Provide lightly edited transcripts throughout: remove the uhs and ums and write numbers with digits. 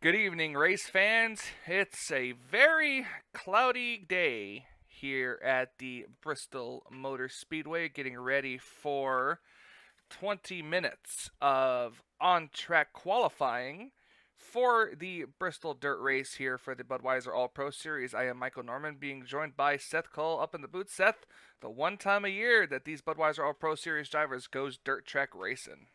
Good evening, race fans. It's a very cloudy day here at the Bristol Motor Speedway, getting ready for 20 minutes of on track qualifying for the Bristol Dirt Race here for the Budweiser All Pro Series. I am Michael Norman, being joined by Seth Cole up in the booth. Seth, the one time a year that these Budweiser All Pro Series drivers goes dirt track racing.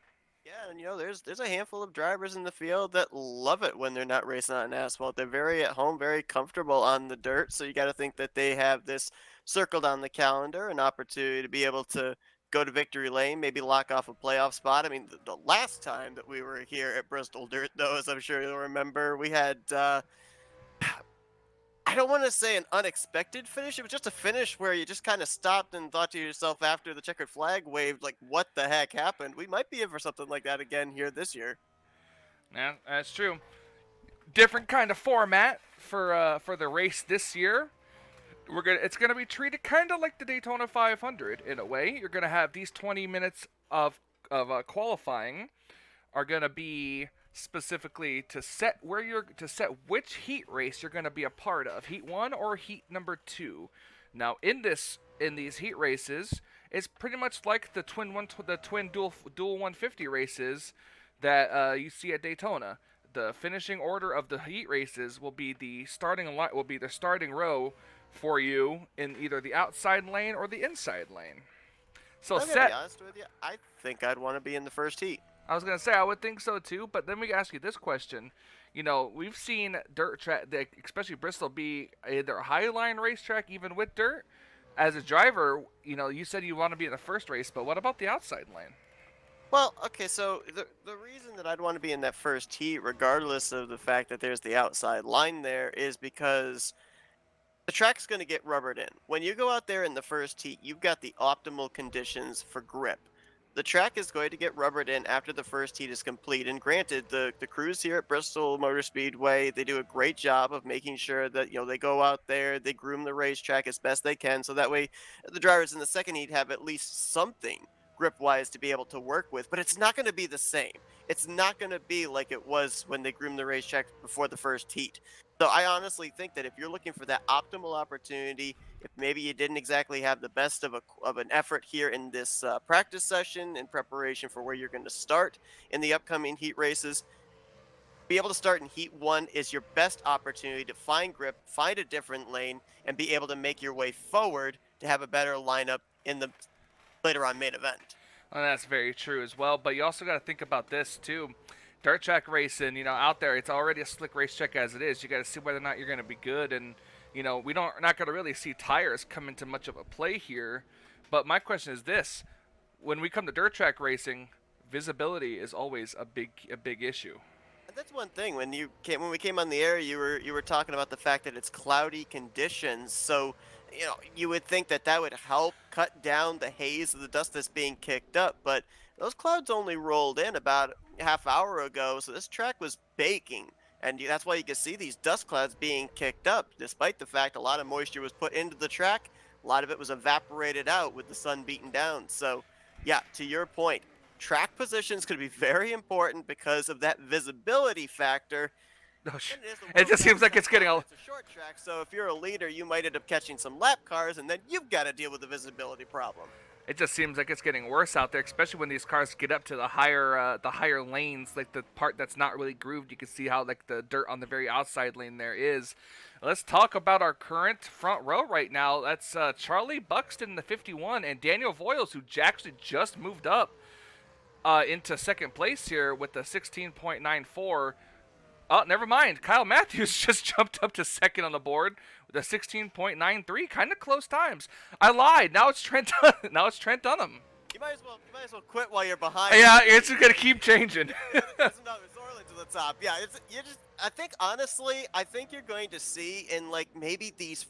Yeah, and there's a handful of drivers in the field that love it when they're not racing on asphalt. They're very at home, very comfortable on the dirt. So you got to think that they have this circled on the calendar, an opportunity to be able to go to victory lane, maybe lock off a playoff spot. I mean, the last time that we were here at Bristol Dirt, though, as I'm sure you'll remember, we had I don't want to say an unexpected finish. It was just a finish where you just kind of stopped and thought to yourself after the checkered flag waved, like, what the heck happened? We might be in for something like that again here this year. Yeah, that's true. Different kind of format for the race this year. It's gonna be treated kind of like the Daytona 500 in a way. You're gonna have these 20 minutes of qualifying are gonna be specifically to set which heat race you're gonna be a part of, heat one or heat number two. Now in these heat races, it's pretty much like the twin dual 150 races that you see at Daytona. The finishing order of the heat races will be the starting row for you in either the outside lane or the inside lane. So I'm gonna be set. honest with you. I think I'd want to be in the first heat. I was gonna say I would think so too, but then we ask you this question. We've seen dirt track, especially Bristol, be either a high line racetrack even with dirt. As a driver, you said you want to be in the first race, but what about the outside lane? Well, okay, so the reason that I'd want to be in that first heat, regardless of the fact that there's the outside line there, is because the track's going to get rubbered in. When you go out there in the first heat, you've got the optimal conditions for grip. The track is going to get rubbered in after the first heat is complete. And granted, the crews here at Bristol Motor Speedway, they do a great job of making sure that, they go out there, they groom the racetrack as best they can. So that way the drivers in the second heat have at least something grip wise to be able to work with. But it's not going to be the same. It's not going to be like it was when they groomed the racetrack before the first heat. So I honestly think that if you're looking for that optimal opportunity, if maybe you didn't exactly have the best of an effort here in this practice session in preparation for where you're going to start in the upcoming heat races, be able to start in heat one is your best opportunity to find grip, find a different lane, and be able to make your way forward to have a better lineup in the later on main event. Well, that's very true as well. But you also got to think about this too. Dirt track racing, out there, it's already a slick racetrack as it is. You got to see whether or not you're going to be good, and not going to really see tires come into much of a play here. But my question is this: when we come to dirt track racing, visibility is always a big issue. And that's one thing when we came on the air, you were talking about the fact that it's cloudy conditions. So, you would think that that would help cut down the haze of the dust that's being kicked up, but those clouds only rolled in about a half hour ago, so this track was baking. And that's why you can see these dust clouds being kicked up, despite the fact a lot of moisture was put into the track. A lot of it was evaporated out with the sun beating down. So, yeah, to your point, track positions could be very important because of that visibility factor. Oh, And it is a it World just seems like it's Championship getting track, a. it's a short track, so if you're a leader, you might end up catching some lap cars, and then you've got to deal with the visibility problem. It just seems like it's getting worse out there, especially when these cars get up to the higher lanes, like the part that's not really grooved. You can see how like the dirt on the very outside lane there is. Let's talk about our current front row right now. That's Charlie Buxton in the 51 and Daniel Voiles, who actually just moved up into second place here with the 16.94. Oh, never mind. Kyle Matthews just jumped up to second on the board with a 16.93. Kind of close times. I lied. Now it's Trent. Now it's Trent Dunham. You might as well quit while you're behind. Yeah, it's just gonna keep changing. It's Orland to the top. Yeah, you just. I think honestly, I think you're going to see in like maybe these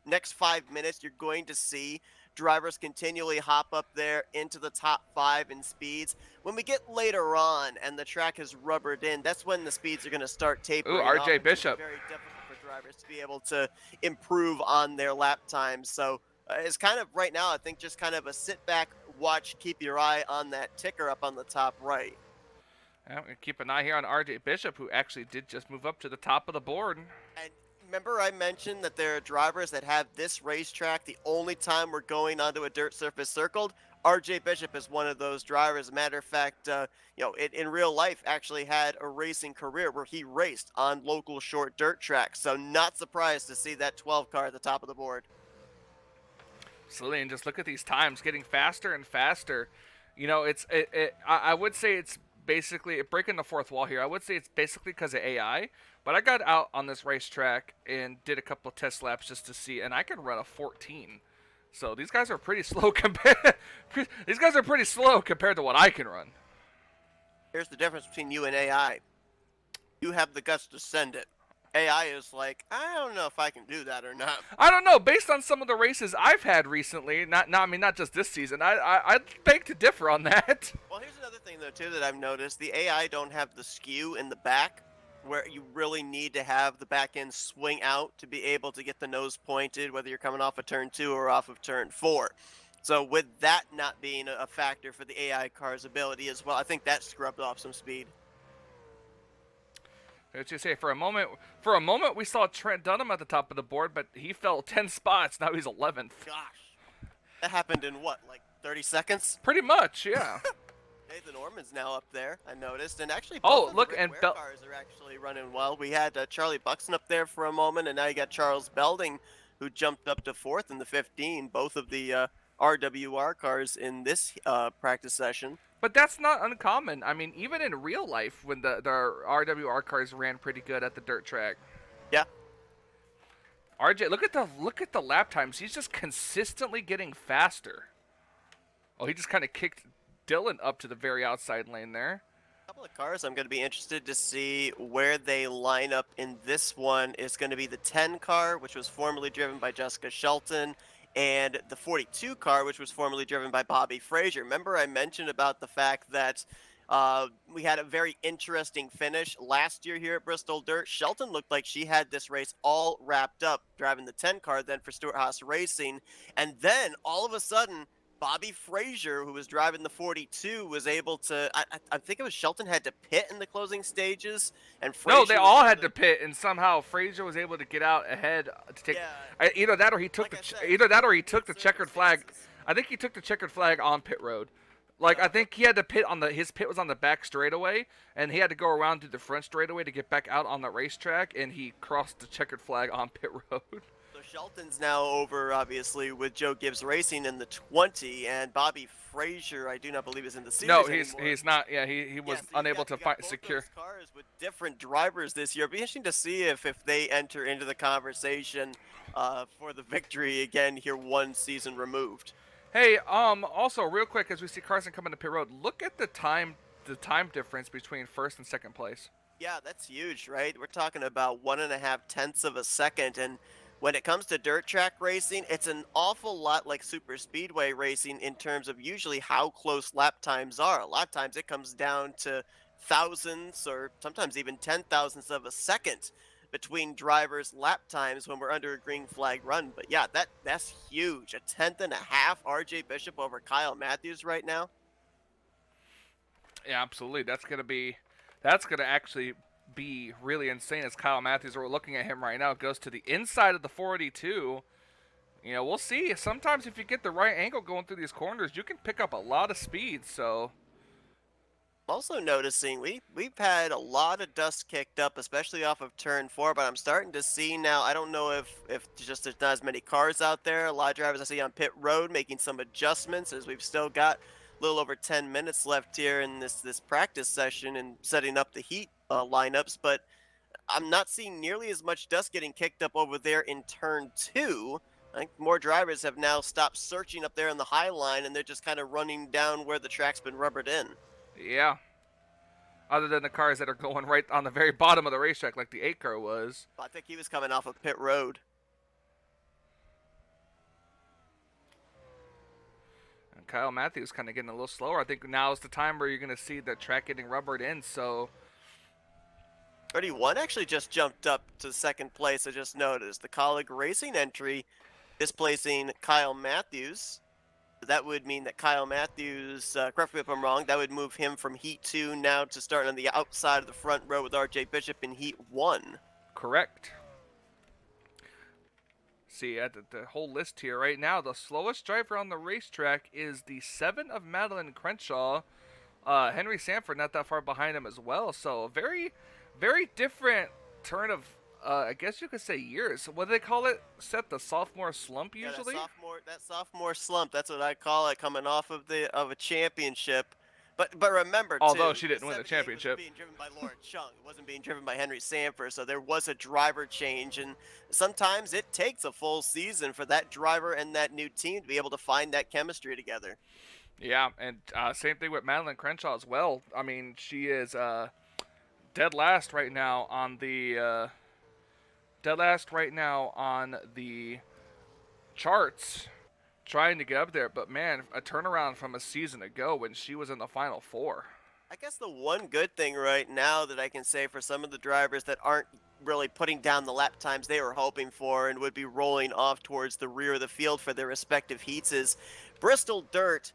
next 5 minutes, you're going to see drivers continually hop up there into the top five in speeds. When we get later on and the track is rubbered in, that's when the speeds are going to start tapering Ooh, off. RJ It's gonna be Bishop. very difficult for drivers to be able to improve on their lap times. So it's kind of right now, I think, just kind of a sit back, watch, keep your eye on that ticker up on the top right. Yeah, we keep an eye here on RJ Bishop, who actually did just move up to the top of the board. And remember I mentioned that there are drivers that have this racetrack the only time we're going onto a dirt surface circled? RJ Bishop is one of those drivers. As a matter of fact, in real life actually had a racing career where he raced on local short dirt tracks. So not surprised to see that 12 car at the top of the board. Absolutely, and just look at these times getting faster and faster. You know, I would say it's basically breaking the fourth wall here. I would say it's basically because of AI, but I got out on this racetrack and did a couple of test laps just to see, and I can run a 14. So these guys are pretty slow compared. These guys are pretty slow compared to what I can run. Here's the difference between you and AI. You have the guts to send it. AI is like, I don't know if I can do that or not. I don't know. Based on some of the races I've had recently, not just this season. I beg to differ on that. Well, here's another thing though too that I've noticed: the AI don't have the skew in the back, where you really need to have the back end swing out to be able to get the nose pointed, whether you're coming off of turn 2 or off of turn 4. So with that not being a factor for the AI car's ability as well, I think that scrubbed off some speed. Let's just say for a moment we saw Trent Dunham at the top of the board, but he fell 10 spots. Now he's 11th. Gosh, that happened in what, like 30 seconds? Pretty much, yeah. Nathan Orman's now up there, I noticed, and actually Oh, both look, of the and Rick Ware cars are actually running well. We had Charlie Buxton up there for a moment, and now you got Charles Belding, who jumped up to 4th in the 15. Both of the RWR cars in this practice session. But that's not uncommon. I mean, even in real life, when the RWR cars ran pretty good at the dirt track. Yeah. RJ, look at the lap times. He's just consistently getting faster. Oh, he just kind of kicked Dylan up to the very outside lane there. A couple of cars I'm going to be interested to see where they line up in this one is going to be the 10 car, which was formerly driven by Jessica Shelton, and the 42 car, which was formerly driven by Bobby Frazier. Remember I mentioned about the fact that we had a very interesting finish last year here at Bristol Dirt. Shelton looked like she had this race all wrapped up driving the 10 car then for Stuart Haas Racing, and then all of a sudden Bobby Frazier, who was driving the 42, was able to. I think it was Shelton had to pit in the closing stages, and Frazier. No, they all had to pit, and somehow Frazier was able to get out ahead to take. Yeah. Either that or he took the checkered flag. I think he took the checkered flag on pit road. Like I think he had to pit on his pit was on the back straightaway, and he had to go around to the front straightaway to get back out on the racetrack, and he crossed the checkered flag on pit road. So Shelton's now over, obviously, with Joe Gibbs Racing in the 20, and Bobby Frazier, I do not believe, is in the series No, anymore. he's not. Yeah, he was unable to find secure. Both those cars with different drivers this year. It'll be interesting to see if they enter into the conversation for the victory again here, one season removed. Hey, also real quick, as we see Carson coming to pit road, look at the time difference between first and second place. Yeah, that's huge, right? We're talking about 1.5 tenths of a second, and when it comes to dirt track racing, it's an awful lot like super speedway racing in terms of usually how close lap times are. A lot of times it comes down to thousandths or sometimes even 10,000ths of a second between drivers' lap times when we're under a green flag run. But yeah, that's huge. 1.5 tenths RJ Bishop over Kyle Matthews right now. Yeah, absolutely. That's gonna actually be really insane as Kyle Matthews, we're looking at him right now, goes to the inside of the 42. You know, we'll see. Sometimes if you get the right angle going through these corners, you can pick up a lot of speed. So I'm also noticing we've had a lot of dust kicked up, especially off of turn 4, but I'm starting to see now, I don't know if just there's not as many cars out there. A lot of drivers I see on pit road making some adjustments, as we've still got a little over 10 minutes left here in this practice session and setting up the heat lineups, but I'm not seeing nearly as much dust getting kicked up over there in turn 2. I think more drivers have now stopped searching up there in the high line, and they're just kind of running down where the track's been rubbered in. yeah, other than the cars that are going right on the very bottom of the racetrack like the 8 car was. I think he was coming off of pit road. And Kyle Matthews kind of getting a little slower. I think now is the time where you're going to see the track getting rubbered in, so 31 actually just jumped up to second place. I just noticed the Colleague Racing entry displacing Kyle Matthews. That would mean that Kyle Matthews, correct me if I'm wrong, that would move him from Heat 2 now to starting on the outside of the front row with RJ Bishop in Heat 1. Correct. See, at the whole list here right now, the slowest driver on the racetrack is the 7 of Madeline Crenshaw. Henry Sanford not that far behind him as well. So a very, very different turn of, I guess you could say, years. What do they call it? Set the sophomore slump usually. Yeah, that sophomore slump. That's what I call it, coming off of a championship. But remember, Although too, she didn't win the championship. was being driven by Laura Chung. It wasn't being driven by Henry Sanford, so there was a driver change. And sometimes it takes a full season for that driver and that new team to be able to find that chemistry together. Yeah, and same thing with Madeline Crenshaw as well. I mean, she is dead last right now on the charts, trying to get up there. But man, a turnaround from a season ago when she was in the Final Four. I guess the one good thing right now that I can say for some of the drivers that aren't really putting down the lap times they were hoping for and would be rolling off towards the rear of the field for their respective heats is Bristol Dirt.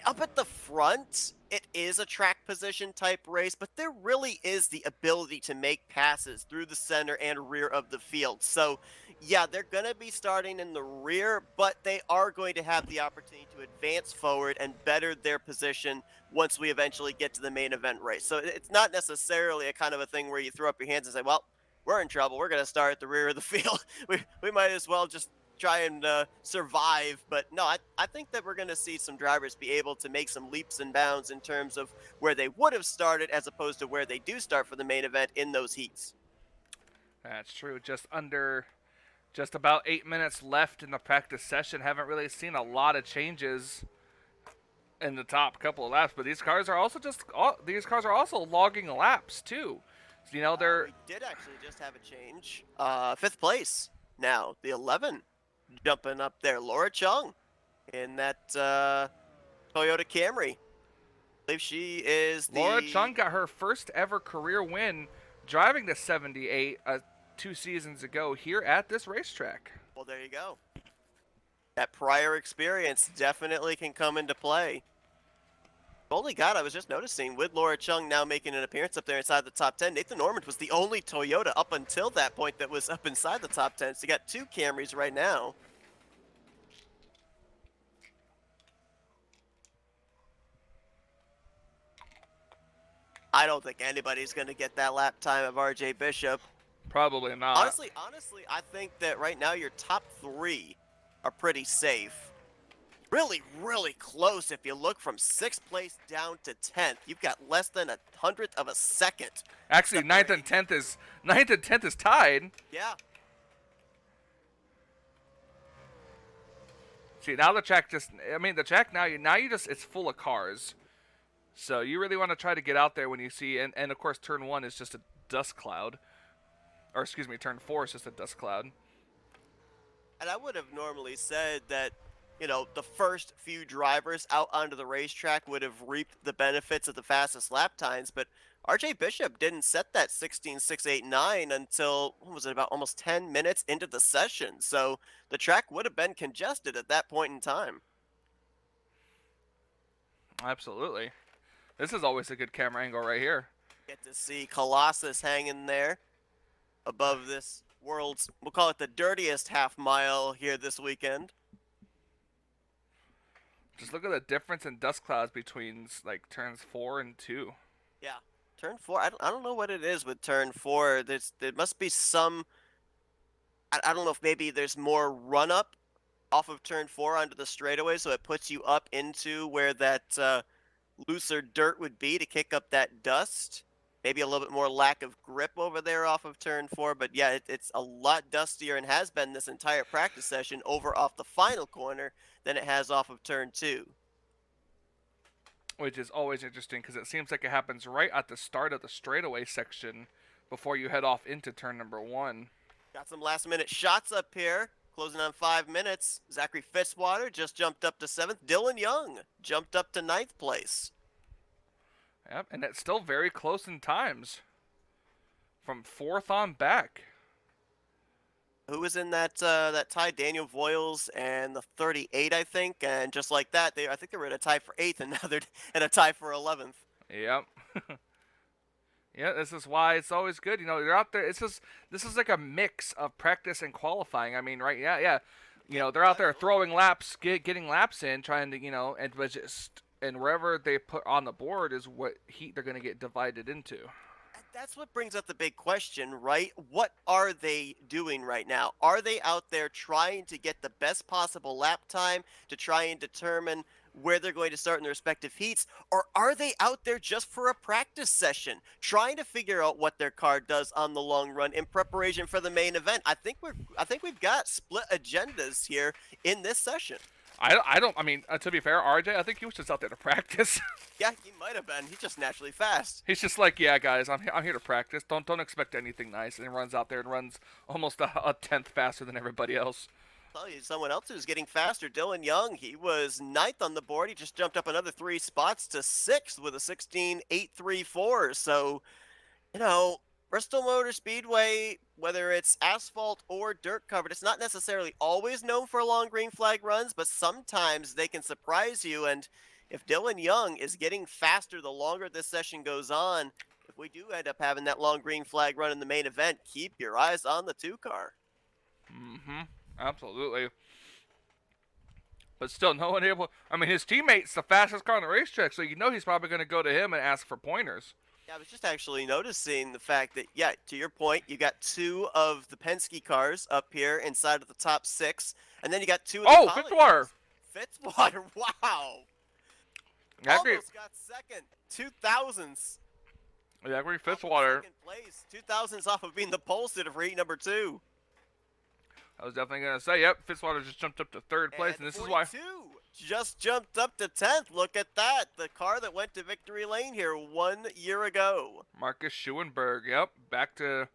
Up at the front, it is a track position type race, but there really is the ability to make passes through the center and rear of the field. So, yeah, they're going to be starting in the rear, but they are going to have the opportunity to advance forward and better their position once we eventually get to the main event race. So it's not necessarily a kind of a thing where you throw up your hands and say, well, we're in trouble. We're going to start at the rear of the field. We might as well just try and survive. But no, I think that we're going to see some drivers be able to make some leaps and bounds in terms of where they would have started as opposed to where they do start for the main event in those heats. That's true. Just about 8 minutes left in the practice session. Haven't really seen a lot of changes in the top couple of laps, but these cars are also logging laps too. So, you know, We did actually just have a change. 5th place now, the 11 jumping up there, Laura Chung in that Toyota Camry. I believe she is Laura Chung got her first ever career win driving the 78 2 seasons ago here at this racetrack. Well, there you go. That prior experience definitely can come into play. Holy God, I was just noticing, with Laura Chung now making an appearance up there inside the top 10, Nathan Normand was the only Toyota up until that point that was up inside the top 10. So you got 2 Camrys right now. I don't think anybody's going to get that lap time of RJ Bishop. Probably not. Honestly, I think that right now your top 3 are pretty safe. Really, really close if you look from 6th place down to 10th. You've got less than 1/100th of a second. Actually, 9th and 10th is tied. Yeah. See, now the track it's full of cars. So you really want to try to get out there when you see, and of course turn 1 is just a dust cloud. Or excuse me, turn 4 is just a dust cloud. And I would have normally said that, you know, the first few drivers out onto the racetrack would have reaped the benefits of the fastest lap times, but RJ Bishop didn't set that 16.689 until, what was it, about almost 10 minutes into the session. So the track would have been congested at that point in time. Absolutely. This is always a good camera angle right here. Get to see Colossus hanging there above this world's, we'll call it the dirtiest half mile here this weekend. Just look at the difference in dust clouds between like turns 4 and 2. Yeah, turn 4. I don't know what it is with turn 4. There must be some. I don't know if maybe there's more run up off of turn 4 onto the straightaway, so it puts you up into where that looser dirt would be to kick up that dust. Maybe a little bit more lack of grip over there off of turn 4, but yeah, it's a lot dustier and has been this entire practice session over off the final corner than it has off of turn 2. Which is always interesting because it seems like it happens right at the start of the straightaway section before you head off into turn number 1. Got some last minute shots up here, closing on 5 minutes. Zachary Fitzwater just jumped up to 7th. Dylan Young jumped up to 9th place. Yep, and it's still very close in times from 4th on back. Who was in that tie? Daniel Voiles and the 38, I think. And just like that, I think they were in a tie for 8th, and now they're in a tie for 11th. Yep. Yeah, this is why it's always good. You know, they're out there. This is like a mix of practice and qualifying. I mean, right? Yeah, yeah. You know, they're out there throwing laps, getting laps in, trying to, and but just and wherever they put on the board is what heat they're going to get divided into. That's what brings up the big question, right? What are they doing right now? Are they out there trying to get the best possible lap time to try and determine where they're going to start in their respective heats? Or are they out there just for a practice session, trying to figure out what their car does on the long run in preparation for the main event? I think we've got split agendas here in this session. I don't. I mean, to be fair, RJ, I think he was just out there to practice. Yeah, he might have been. He's just naturally fast. He's just like, yeah, guys, I'm here to practice. Don't expect anything nice. And he runs out there and runs almost a tenth faster than everybody else. I'll tell you, someone else who's getting faster, Dylan Young. He was 9th on the board. He just jumped up another 3 spots to 6th with a 16.834. So, Bristol Motor Speedway, whether it's asphalt or dirt covered, it's not necessarily always known for long green flag runs, but sometimes they can surprise you. And if Dylan Young is getting faster the longer this session goes on, if we do end up having that long green flag run in the main event, keep your eyes on the 2 car. Mm-hmm. Absolutely. But still, no one able. I mean, his teammate's the fastest car on the racetrack, so he's probably going to go to him and ask for pointers. Yeah, I was just actually noticing the fact that, yeah, to your point, you got 2 of the Penske cars up here inside of the top 6, and then you got 2 of the Collins. Fitzwater! Fitzwater, wow! Almost got second. 2000s. Yeah, I agree, Fitzwater. Second place. 2000s off of being the pole sitter for heat number 2. I was definitely going to say, yep, Fitzwater just jumped up to 3rd place, and this is why. Just jumped up to 10th. Look at that. The car that went to victory lane here 1 year ago. Marcus Schuenberg, yep, back to.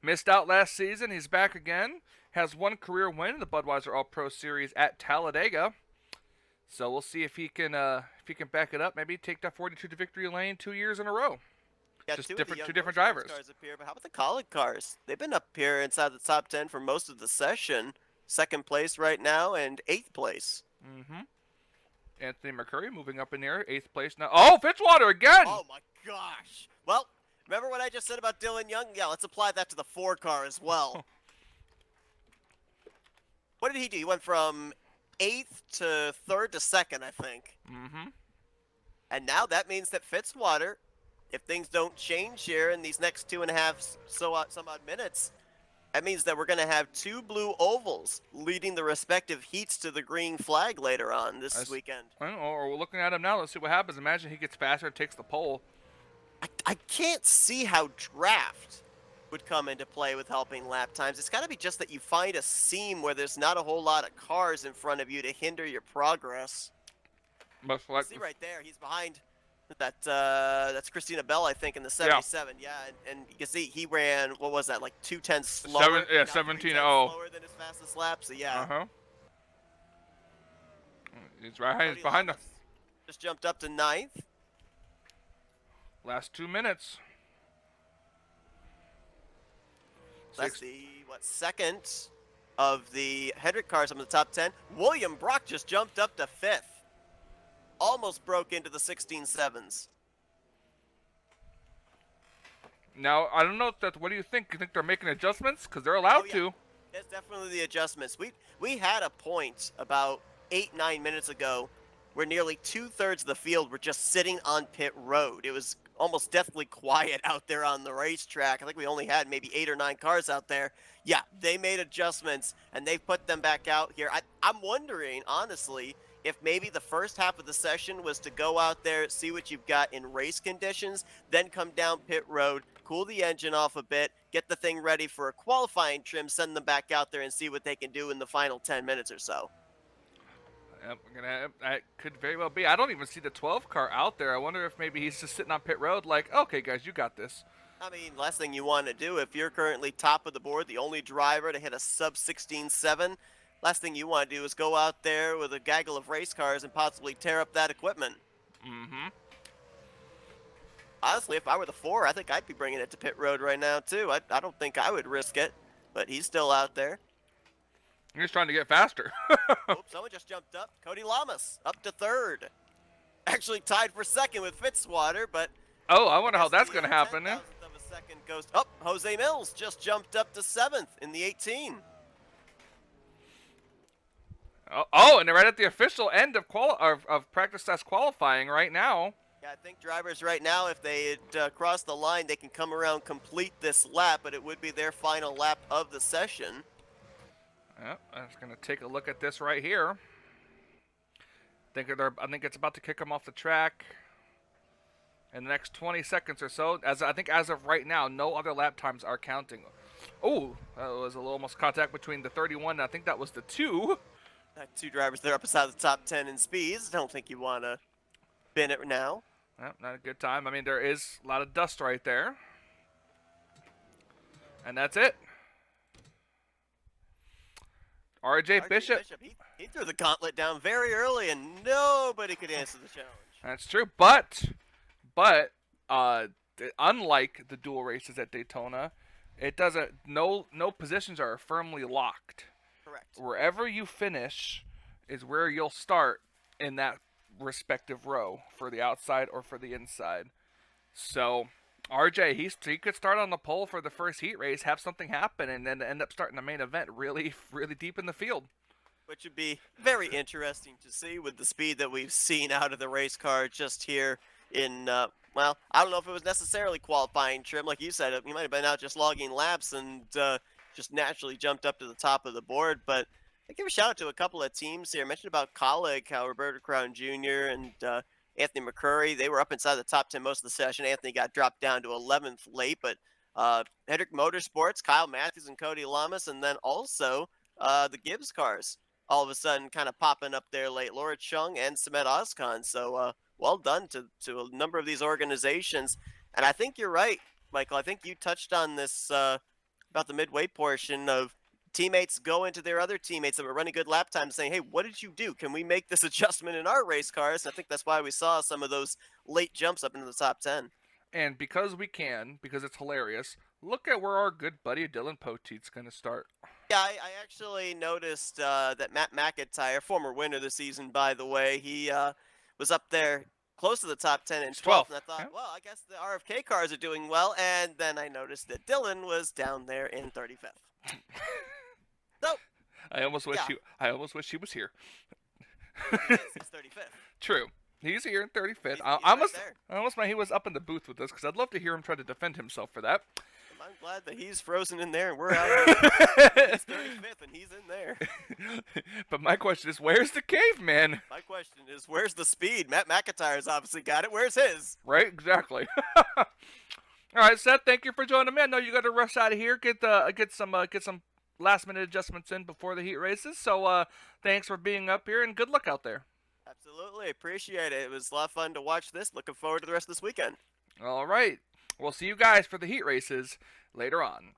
Missed out last season. He's back again. Has 1 career win in the Budweiser All-Pro Series at Talladega. So we'll see if he can back it up. Maybe take that 42 to victory lane 2 years in a row. Yeah, just two different drivers. Cars up here, but how about the College cars? They've been up here inside the top 10 for most of the session. 2nd place right now and 8th place. Mm-hmm. Anthony McCurry moving up in there, 8th place now. Oh, Fitzwater again! Oh my gosh! Well, remember what I just said about Dylan Young? Yeah, let's apply that to the 4 car as well. What did he do? He went from 8th to 3rd to 2nd, I think. Mm-hmm. And now that means that Fitzwater, if things don't change here in these next 2.5 some odd minutes, that means that we're going to have 2 blue ovals leading the respective heats to the green flag later on this weekend. Or we're looking at him now. Let's see what happens. Imagine he gets faster and takes the pole. I can't see how draft would come into play with helping lap times. It's got to be just that you find a seam where there's not a whole lot of cars in front of you to hinder your progress. See right there, he's behind that's Christina Bell, I think, in the 77. Yeah, and you can see he ran, what was that, like 2:10 slower? 17:0. Slower than his fastest lap, so yeah. Uh-huh. He's right behind us. Just jumped up to 9th. Last 2 minutes. That's the, 2nd of the Hendrick cars up in the top 10. William Brock just jumped up to 5th. Almost broke into the 16.7s. Now, I don't know if that. What do you think? You think they're making adjustments? Because they're allowed to. It's definitely the adjustments. We had a point about 8-9 minutes ago where nearly 2/3 of the field were just sitting on pit road. It was almost deathly quiet out there on the racetrack. I think we only had maybe 8 or 9 cars out there. Yeah, they made adjustments, and they put them back out here. I'm wondering, honestly, if maybe the first half of the session was to go out there, see what you've got in race conditions, then come down pit road, cool the engine off a bit, get the thing ready for a qualifying trim, send them back out there and see what they can do in the final 10 minutes or so. That could very well be. I don't even see the 12 car out there. I wonder if maybe he's just sitting on pit road like, okay, guys, you got this. I mean, last thing you want to do, if you're currently top of the board, the only driver to hit a sub 16.7, last thing you want to do is go out there with a gaggle of race cars and possibly tear up that equipment. Mm-hmm. Honestly, if I were the 4, I think I'd be bringing it to pit road right now, too. I don't think I would risk it. but he's still out there. He's trying to get faster. Oops, someone just jumped up. Cody Lamas up to third. Actually tied for second with Fitzwater, but Oh, I wonder how guess that's the, going to happen. 10,000th of a second goes. Oh, Jose Mills just jumped up to 7th in the 18. Oh, and they're right at the official end of practice test qualifying right now. Yeah, I think drivers right now, if they had crossed the line, they can come around, complete this lap, but it would be their final lap of the session. Yep, I'm just going to take a look at this right here. I think it's about to kick them off the track in the next 20 seconds or so. I think as of right now, no other lap times are counting. Oh, that was a little almost contact between the 31 and I think that was the 2. Two drivers there up inside the top 10 in speeds. Don't think you want to bin it now. Yep, not a good time. I mean, there is a lot of dust right there. And that's it. RJ Bishop. He threw the gauntlet down very early, and nobody could answer the challenge. That's true, but unlike the dual races at Daytona, it doesn't. No positions are firmly locked. Correct. Wherever you finish is where you'll start in that respective row for the outside or for the inside. So RJ, he could start on the pole for the first heat race, have something happen, and then end up starting the main event really, really deep in the field. Which would be very interesting to see with the speed that we've seen out of the race car just here in, well, I don't know if it was necessarily qualifying trim. Like you said, he might have been out just logging laps and just naturally jumped up to the top of the board. But I give a shout out to a couple of teams here. I mentioned about Colleague, how Roberto Crown Jr. and Anthony McCurry, they were up inside the top 10 most of the session. Anthony got dropped down to 11th late, but Hendrick Motorsports, Kyle Matthews and Cody Lamas, and then also the Gibbs cars all of a sudden kind of popping up there late. Laura Chung and Samet Ozkan. So well done to a number of these organizations. And I think you're right, Michael. I think you touched on this about the midway portion of teammates going to their other teammates that were running good lap times saying, hey, what did you do? Can we make this adjustment in our race cars? And I think that's why we saw some of those late jumps up into the top 10. And because we can, because it's hilarious, look at where our good buddy Dylan Poteet's going to start. Yeah, I actually noticed that Matt McIntyre, former winner this season, by the way, he was up there close to the top 10 in 12th. And I thought, well, I guess the RFK cars are doing well. And then I noticed that Dylan was down there in 35th. So, I almost wish he was here. He's 35th. True. He's here in 35th. He's I almost meant he was up in the booth with us because I'd love to hear him try to defend himself for that. I'm glad that he's frozen in there and we're out here. He's 35th and he's in there. But my question is, where's the caveman? My question is, where's the speed? Matt McIntyre's obviously got it. Where's his? Right, exactly. All right, Seth, thank you for joining me. I know you got to rush out of here, get some last-minute adjustments in before the heat races. So thanks for being up here, and good luck out there. Absolutely. Appreciate it. It was a lot of fun to watch this. Looking forward to the rest of this weekend. All right. We'll see you guys for the heat races later on.